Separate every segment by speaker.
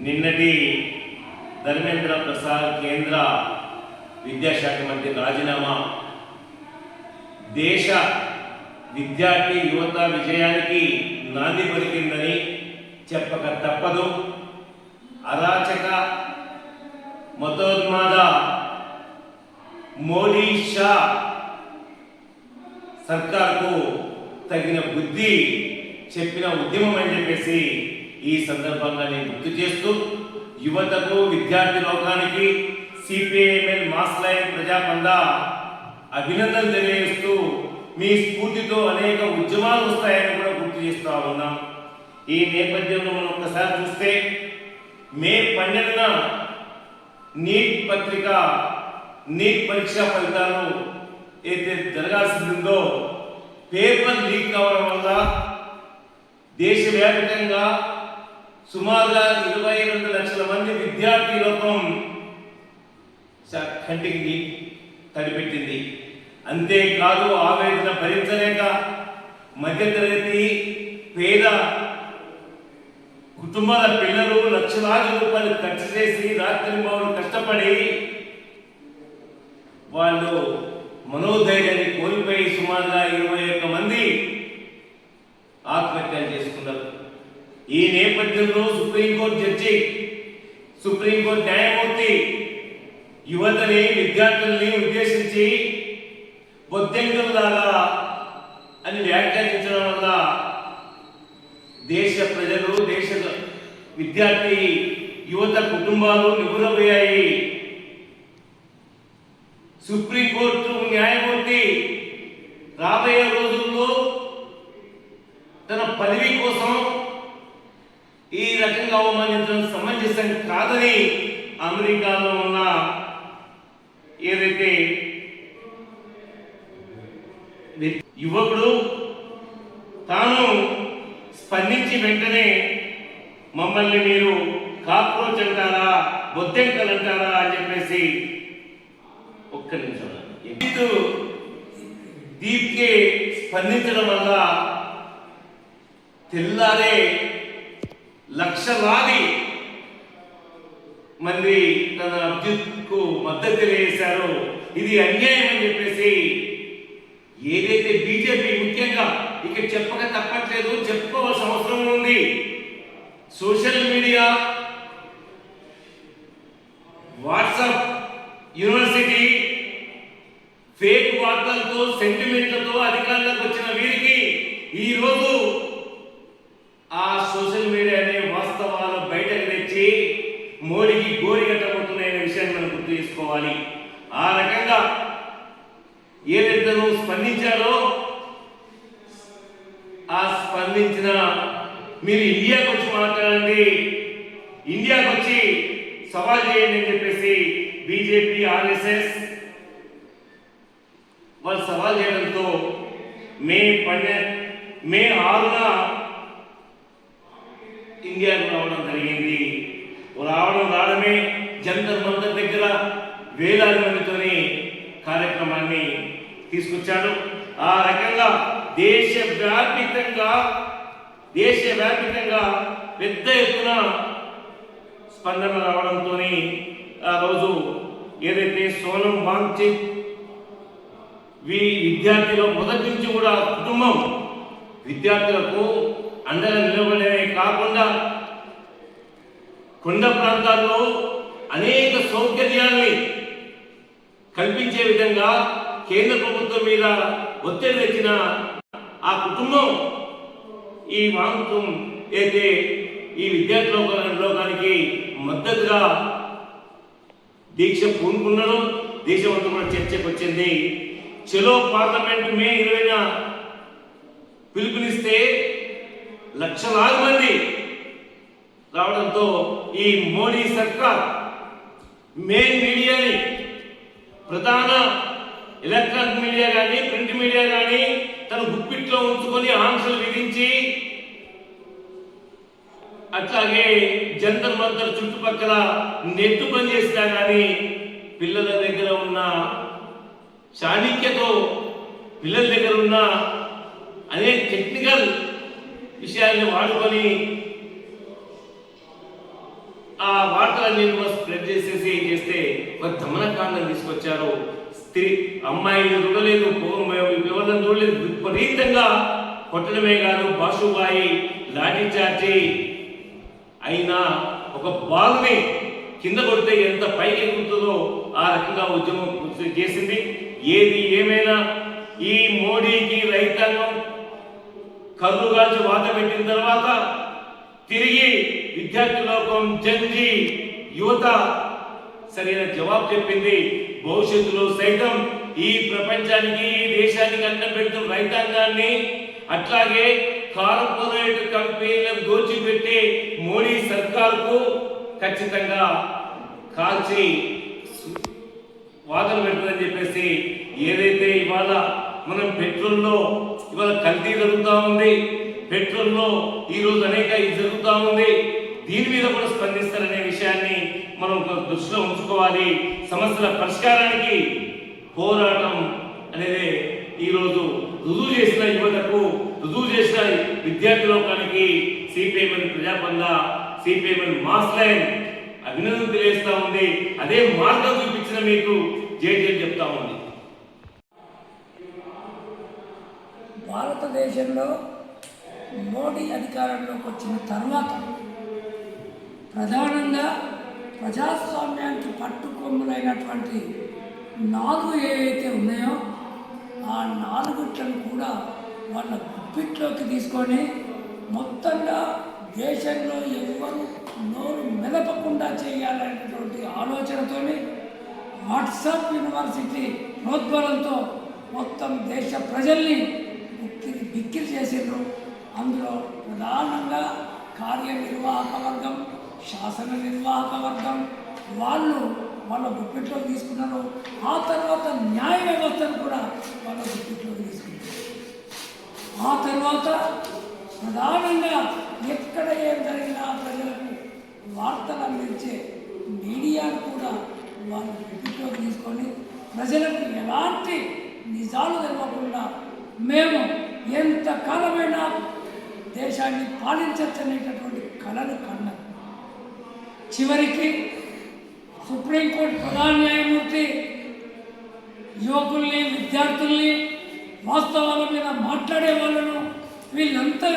Speaker 1: నిన్నటి ధర్మేంద్ర ప్రసాద్ కేంద్ర విద్యాశాఖ మంత్రి రాజీనామా దేశ విద్యార్థి యువత విజయానికి నాంది పలికిందని చెప్పక తప్పదు. అరాచక మతోన్మాద మోడీ షా సర్కార్కు తగిన బుద్ధి చెప్పిన ఉద్యమం అని చెప్పేసి ఈ సందర్భంగా నేను గుర్తు చేస్తూ యువతకు విద్యార్థి లోకానికి సిపిఐఎంఎల్ మాస్ లైన్ ప్రజాపంద అభినందనలు తెలియజేస్తూ మీ స్ఫూర్తితో అనేక ఉద్యమాలు వస్తాయని కూడా గుర్తు చేస్తూ ఉన్నాం. ఈ నేపథ్యంలో మనం ఒక్కసారి చూస్తే మే 12న నీట్ పరీక్ష ఫలితాలు ఏదైతే జరగాల్సిందో పేపర్ లీక్ కావడం వల్ల దేశవ్యాప్తంగా సుమారుగా 22 లక్షల మంది విద్యార్థి లోకం కంటికి తడిపెట్టింది. అంతేకాదు ఆవేదన భరించలేక మధ్యతరగతి పేద కుటుంబాల పిల్లలు లక్షలాది రూపాయలు ఖర్చు చేసి రాత్రింబవళ్ళు కష్టపడి వాళ్ళు మనోధైర్యాన్ని కోల్పోయి సుమారుగా 21 మంది ఆత్మహత్యలు చేసుకున్నారు. ఈ నేపథ్యంలో సుప్రీంకోర్టు న్యాయమూర్తి యువతని విద్యార్థుల్ని ఉద్దేశించి బొద్దెంగుల్లాగా అని వ్యాఖ్యానించడం వల్ల దేశ ప్రజలు దేశ విద్యార్థి యువత కుటుంబాలు నిగురపోయాయి. సుప్రీంకోర్టు న్యాయమూర్తి రాబోయే రోజుల్లో తన పదవి కోసం ఈ రకంగా అవమానించడం సమంజసం కాదని అమెరికాలో ఉన్న ఏదైతే యువకుడు తాను స్పందించి వెంటనే మమ్మల్ని మీరు కాక్రోచ్ అంటారా బొద్దెంకలు అంటారా అని చెప్పేసి ఒక్క నిమిషం దీప్కి స్పందించడం వల్ల తెల్లారే లక్షలాది మంది తన అభ్యర్థికు మద్దతు తెలియజేశారు. ఇది అన్యాయం అని చెప్పేసి ఏదైతే బీజేపీ ముఖ్యంగా ఇక చెప్పక తప్పట్లేదు, చెప్పుకోవాల్సిన అవసరం ఉంది. Social media, WhatsApp, university fake వార్తలతో సెంటిమెంట్లతో అధికారులకు వచ్చిన వీరికి ఈరోజు ఆ సోషల్ మీడియా అనే వాస్తవాలు బయటకు తెచ్చి మోడీకి గోరిగట్టబోతున్నాయనే విషయాన్ని మనం గుర్తు చేసుకోవాలి. ఆ రకంగా ఏదైతే నువ్వు స్పందించారో ఆ స్పందించిన మీరు ఇండియాకి వచ్చి మాట్లాడండి, ఇండియాకి వచ్చి సవాల్ చేయండి అని చెప్పేసి బీజేపీ ఆర్ఎస్ఎస్ వాళ్ళు సవాల్ చేయడంతో మే 6న ఇండియాకు రావడం జరిగింది. రావడమే జంతర్ మంతర్ దగ్గర వేలాది మందితోని కార్యక్రమాన్ని తీసుకొచ్చాడు. ఆ రకంగా దేశవ్యాప్తంగా పెద్ద ఎత్తున స్పందన రావడంతో ఆ రోజు ఏదైతే సోనం వాంగ్చుక్ విద్యార్థులు మొదటి నుంచి కూడా కుటుంబం విద్యార్థులకు అండగా నిలబడమే కాకుండా కొండ ప్రాంతాల్లో అనేక సౌకర్యాల్ని కల్పించే విధంగా కేంద్ర ప్రభుత్వం మీద ఒత్తిడి తెచ్చిన ఆ కుటుంబం ఈ వాంగ్చుక్ అయితే ఈ విద్యార్థి లోకానికి మద్దతుగా దీక్ష పూనుకున్నడం దేశమంతా కూడా చర్చకు వచ్చింది. చలో పార్లమెంట్ మే 20న పిలుపునిస్తే లక్షలాది మంది రావడంతో ఈ మోడీ సర్కార్ మెయిన్ మీడియాని ప్రధాన ఎలక్ట్రానిక్ మీడియా కానీ ప్రింట్ మీడియా కానీ తన గుప్పిట్లో ఉంచుకొని ఆంక్షలు విధించి అట్లాగే జంతర్ మంతర్ చుట్టుపక్కల నెట్ పని చేసినా కానీ పిల్లల దగ్గర ఉన్న చాణిక్యతో పిల్లల దగ్గర ఉన్న అనేక టెక్నికల్ విషయాల్ని వాడుకొని వార్తలన్నీ కూడా స్ప్రెడ్ చేసేసి ఏం చేస్తే ఒక దమనకాండం తీసుకొచ్చారు. స్త్రీ అమ్మాయిని చూడలేదు, ఎవరిని చూడలేదు, విపరీతంగా కొట్టడమే కాదు బాషుబాయి లాఠీ చార్జి అయినా ఒక బాల్ని కింద కొడితే ఎంత పైకి ఎగురుతుందో ఆ రకంగా ఉద్యమం చేసింది. ఏది ఏమైనా ఈ మోడీకి రైతాంగం కళ్ళు కాల్చి వాత పెట్టిన తర్వాత తిరిగి విద్యార్థి లోకం, జంజీ యువత సరైన జవాబు చెప్పింది. భవిష్యత్తులో సైతం ఈ ప్రపంచానికి, ఈ దేశానికి అన్నం పెడుతున్న రైతాంగాన్ని అట్లాగే కార్పొరేట్ కంపెనీలను దోచిపెట్టి మోడీ సర్కార్కు ఖచ్చితంగా కాల్చి వాదన పెడుతుందని చెప్పేసి ఏదైతే ఇవాళ మనం పెట్రోల్లో ఇవాళ కల్తీ జరుగుతూ ఉంది, పెట్రోల్లో ఈరోజు అనేక ఇది జరుగుతూ ఉంది, దీని మీద కూడా స్పందిస్తారనే విషయాన్ని మనం దృష్టిలో ఉంచుకోవాలి. సమస్యల పరిష్కారానికి పోరాటం అనేది ఈరోజు రుజువు చేసిన యువతకు, రుజువు చేసిన విద్యార్థి లోకానికి సిపిఐఎం ప్రజాబంధ, సిపిఐఎం మాస్ లైన్ అభినందన తెలియజేస్తా ఉంది. అదే మార్గం చూపించిన మీకు జేజేలు చెప్తా ఉంది.
Speaker 2: భారతదేశంలో మోడీ అధికారంలోకి వచ్చిన తర్వాత ప్రధానంగా ప్రజాస్వామ్యానికి పట్టుకొమ్ములైనటువంటి 4 ఏవైతే ఉన్నాయో ఆ 4 కూడా వాళ్ళ గుప్పిట్లోకి తీసుకొని మొత్తంగా దేశంలో ఎవరు నోరు మెదపకుండా చేయాలనేటువంటి ఆలోచనతో వాట్సాప్ యూనివర్సిటీ ప్రోద్బలంతో మొత్తం దేశ ప్రజల్ని బిక్కిరి చేసిండ్రు. అందులో ప్రధానంగా కార్యనిర్వాహక వర్గం, శాసన నిర్వాహక వర్గం వాళ్ళ గుప్పిట్లోకి తీసుకున్నారు. ఆ తర్వాత న్యాయ వ్యవస్థను కూడా వాళ్ళ గుప్పిట్లోకి తీసుకున్నారు. ఆ తర్వాత ప్రధానంగా ఎక్కడ ఏం జరిగినా ప్రజలకు వార్తలు అందించే మీడియాను కూడా వాళ్ళు గుప్పిట్లోకి తీసుకొని ప్రజలకు ఎలాంటి నిజాలు తెలవకుండా మేము ఎంత కాలమైనా దేశాన్ని పాలించచ్చనేటటువంటి కళను కన్నారు. చివరికి సుప్రీంకోర్టు ప్రధాన న్యాయమూర్తి యువకుల్ని, విద్యార్థుల్ని, వాస్తవాల మీద మాట్లాడే వాళ్ళను వీళ్ళంతా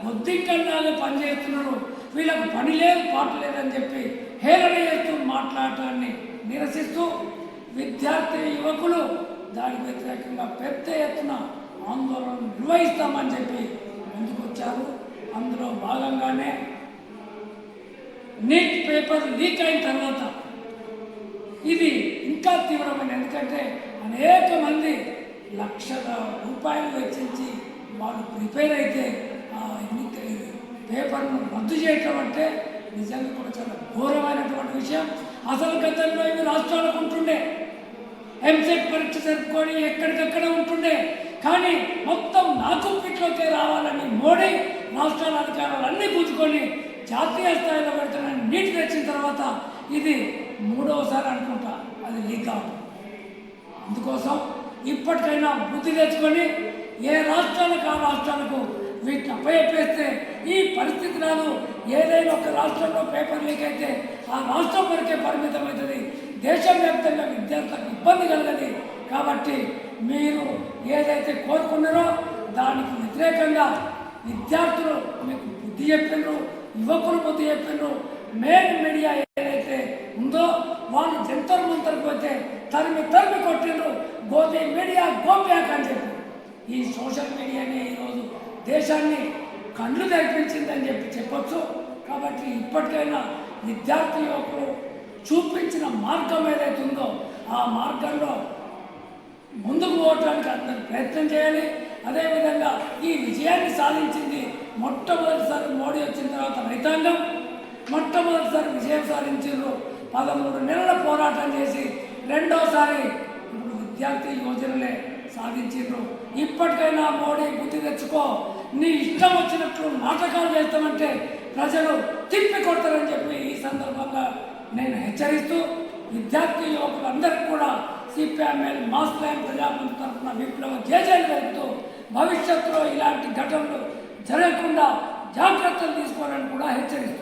Speaker 2: బొద్దింకల్లాగా పనిచేస్తున్నారు, వీళ్ళకు పని లేదు పాట లేదని చెప్పి హేళన చేస్తూ మాట్లాడటాన్ని నిరసిస్తూ విద్యార్థి యువకులు దానికి వ్యతిరేకంగా పెద్ద ఎత్తున ఆందోళన నిర్వహిస్తామని చెప్పి ముందుకొచ్చారు. అందులో భాగంగానే నీట్ పేపర్ లీక్ అయిన తర్వాత ఇది ఇంకా తీవ్రమైన, ఎందుకంటే అనేక మంది లక్షల రూపాయలు వెచ్చించి వాళ్ళు ప్రిపేర్ అయితే పేపర్ను రద్దు చేయటం అంటే నిజంగా కూడా చాలా ఘోరమైనటువంటి విషయం. అసలు గతంలో ఇవి రాష్ట్రాలకు ఉంటుండే, ఎంసెట్ పరీక్ష జరుపుకొని ఎక్కడికక్కడ ఉంటుండే, కానీ మొత్తం నాకు పిట్లోకే రావాలని మోడీ రాష్ట్రాల అధికారులు అన్నీ కూర్చుకొని జాతీయ స్థాయిలో పెడుతున్నారని నీటి తెచ్చిన తర్వాత ఇది 3వసారి అనుకుంటా అది లీక్ అవుతుంది. అందుకోసం ఇప్పటికైనా బుద్ధి తెచ్చుకొని ఏ రాష్ట్రాలకు ఆ రాష్ట్రాలకు వీటిని అప్పచెప్పేస్తే ఈ పరిస్థితి రాదు. ఏదైనా ఒక రాష్ట్రంలో పేపర్ లీక్ అయితే ఆ రాష్ట్రం వరకే పరిమితమవుతుంది, దేశవ్యాప్తంగా విద్యార్థులకు ఇబ్బంది కలగదు. కాబట్టి మీరు ఏదైతే కోరుకున్నారో దానికి వ్యతిరేకంగా విద్యార్థులు మీకు బుద్ధి చెప్పిండ్రు, యువకులు బుద్ధి చెప్పిండ్రు. మెయిన్ మీడియా ఏదైతే ఉందో వాళ్ళు జంతర్ మంతర్కి పోతే తరిమి కొట్టిండ్రు. గోదే మీడియా గోప్యాక్ అని చెప్పి ఈ సోషల్ మీడియానే ఈరోజు దేశాన్ని కళ్ళు తెరిపించిందని చెప్పొచ్చు. కాబట్టి ఇప్పటికైనా విద్యార్థి యువకులు చూపించిన మార్గం ఏదైతే ఉందో ఆ మార్గంలో ముందుకు పోవడానికి అందరూ ప్రయత్నం చేయాలి. అదేవిధంగా ఈ విజయాన్ని సాధించింది మొట్టమొదటిసారి మోడీ వచ్చిన తర్వాత రైతాంగం మొట్టమొదటిసారి విజయం సాధించారు. 13 నెలల పోరాటం చేసి రెండోసారి ఇప్పుడు విద్యార్థి యోజనలే సాధించారు. ఇప్పటికైనా మోడీ బుద్ధి తెచ్చుకో, నీ ఇష్టం వచ్చినట్లు నాటకాలు చేస్తామంటే ప్రజలు తిప్పి కొడతారని చెప్పి ఈ సందర్భంగా నేను హెచ్చరిస్తూ విద్యార్థి యువకులందరికీ కూడా సిపిఐఎం మాస్ లైన్ ప్రజాబంధ తరఫున విప్లవ జేజేలు జరుపుతూ భవిష్యత్తులో ఇలాంటి ఘటనలు జరగకుండా జాగ్రత్తలు తీసుకోవాలని కూడా హెచ్చరిస్తారు.